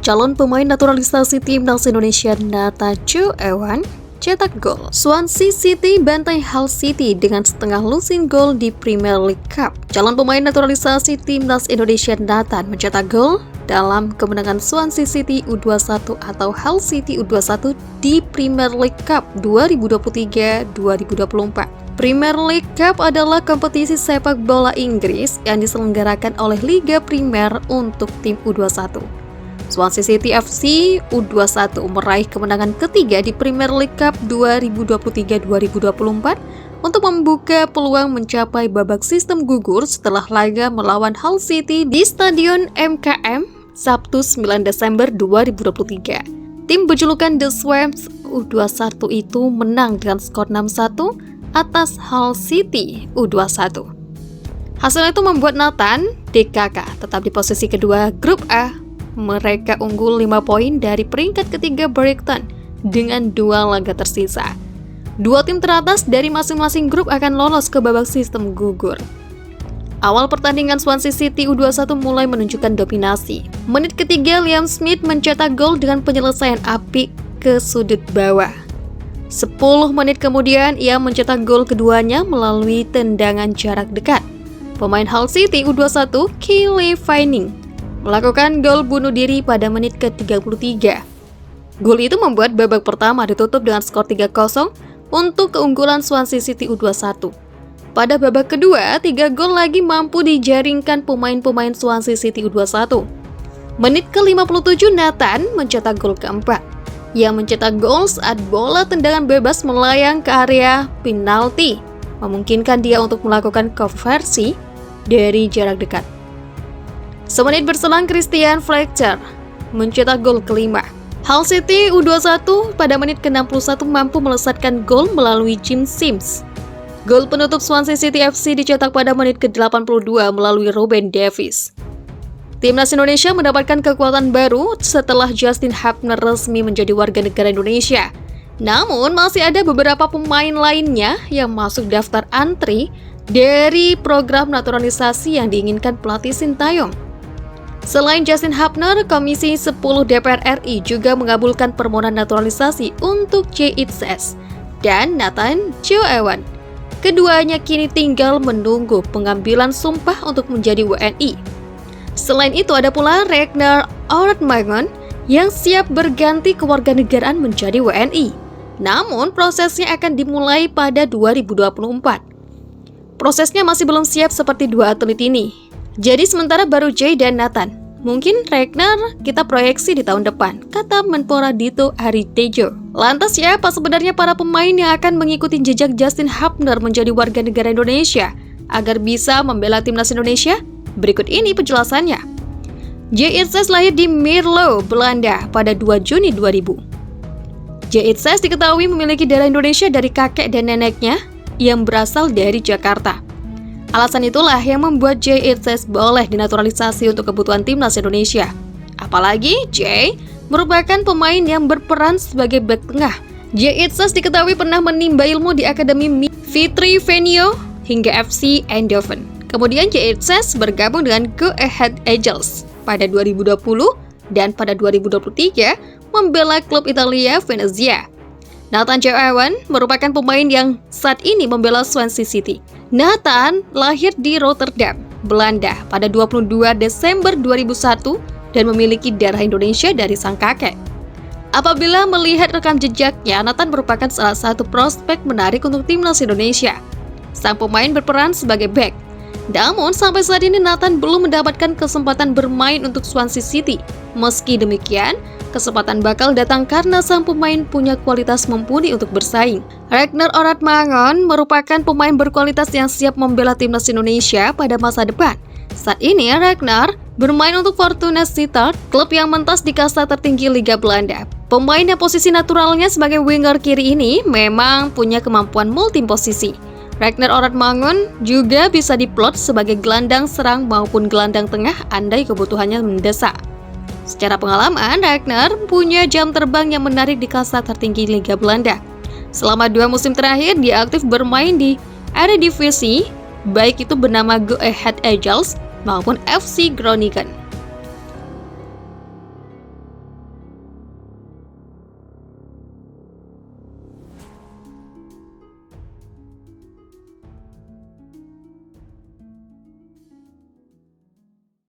calon pemain naturalisasi timnas Indonesia Nathan Chuewan cetak gol. Swansea City bantai Hull City dengan setengah lusin gol di Premier League Cup. Calon pemain naturalisasi timnas Indonesia Nathan mencetak gol dalam kemenangan Swansea City U21 atau Hull City U21 di Premier League Cup 2023-2024. Premier League Cup adalah kompetisi sepak bola Inggris yang diselenggarakan oleh Liga Primer untuk tim U21. Swansea City FC U21 meraih kemenangan ketiga di Premier League Cup 2023-2024 untuk membuka peluang mencapai babak sistem gugur setelah laga melawan Hull City di Stadion MKM Sabtu 9 Desember 2023. Tim berjulukan The Swans U21 itu menang dengan skor 6-1 atas Hull City U21. Hasil itu membuat Nathan DKK tetap di posisi kedua grup A. Mereka unggul 5 poin dari peringkat ketiga Brighton dengan 2 laga tersisa. 2 tim teratas dari masing-masing grup akan lolos ke babak sistem gugur. Awal pertandingan Swansea City U21 mulai menunjukkan dominasi. Menit ketiga Liam Smith mencetak gol dengan penyelesaian apik ke sudut bawah. 10 menit kemudian ia mencetak gol keduanya melalui tendangan jarak dekat. Pemain Hull City U21 Kyle Fanning melakukan gol bunuh diri pada menit ke-33. Gol itu membuat babak pertama ditutup dengan skor 3-0 untuk keunggulan Swansea City U21. Pada babak kedua, 3 gol lagi mampu dijaringkan pemain-pemain Swansea City U21. Menit ke-57 Nathan mencetak gol keempat. Ia mencetak gol saat bola tendangan bebas melayang ke area penalti, memungkinkan dia untuk melakukan konversi dari jarak dekat. Semenit berselang Christian Fletcher mencetak gol kelima. Hull City U21 pada menit ke-61 mampu melesatkan gol melalui Jim Sims. Gol penutup Swansea City FC dicetak pada menit ke-82 melalui Ruben Davies. Timnas Indonesia mendapatkan kekuatan baru setelah Justin Hapner resmi menjadi warga negara Indonesia. Namun, masih ada beberapa pemain lainnya yang masuk daftar antri dari program naturalisasi yang diinginkan pelatih Sintayong. Selain Justin Hapner, Komisi 10 DPR RI juga mengabulkan permohonan naturalisasi untuk J.Itzes dan Nathan Chuewan. Keduanya kini tinggal menunggu pengambilan sumpah untuk menjadi WNI. Selain itu ada pula Ragnar Ortmangon yang siap berganti kewarganegaraan menjadi WNI. Namun prosesnya akan dimulai pada 2024. Prosesnya masih belum siap seperti 2 atlet ini. Jadi sementara baru Jay dan Nathan. Mungkin Ragnar kita proyeksi di tahun depan, kata Menpora Dito Aritejo. Lantas siapa sebenarnya para pemain yang akan mengikuti jejak Justin Hapner menjadi warga negara Indonesia agar bisa membela timnas Indonesia? Berikut ini penjelasannya. J.Itzes lahir di Mierlo, Belanda pada 2 Juni 2000. J.Itzes diketahui memiliki darah Indonesia dari kakek dan neneknya yang berasal dari Jakarta. Alasan itulah yang membuat J.Itzes boleh dinaturalisasi untuk kebutuhan timnas Indonesia. Apalagi J merupakan pemain yang berperan sebagai bek tengah. J.Itzes diketahui pernah menimba ilmu di Akademi Fitri Venio hingga FC Eindhoven. Kemudian J.Itzes bergabung dengan Go Ahead Eagles pada 2020 dan pada 2023 membela klub Italia Venezia. Nathan Chuewan merupakan pemain yang saat ini membela Swansea City. Nathan lahir di Rotterdam, Belanda pada 22 Desember 2001 dan memiliki darah Indonesia dari sang kakek. Apabila melihat rekam jejaknya, Nathan merupakan salah satu prospek menarik untuk timnas Indonesia. Sang pemain berperan sebagai bek. Namun, sampai saat ini Nathan belum mendapatkan kesempatan bermain untuk Swansea City. Meski demikian, kesempatan bakal datang karena sang pemain punya kualitas mumpuni untuk bersaing. Ragnar Ortmangon merupakan pemain berkualitas yang siap membela timnas Indonesia pada masa depan. Saat ini, Ragnar bermain untuk Fortuna Sittard, klub yang mentas di kasta tertinggi Liga Belanda. Pemain yang posisi naturalnya sebagai winger kiri ini memang punya kemampuan multi posisi. Ragnar Ortmangon juga bisa diplot sebagai gelandang serang maupun gelandang tengah andai kebutuhannya mendesak. Secara pengalaman, Ragnar punya jam terbang yang menarik di kasta tertinggi Liga Belanda. Selama 2 musim terakhir, dia aktif bermain di Eredivisie, baik itu bernama Go Ahead Eagles maupun FC Groningen.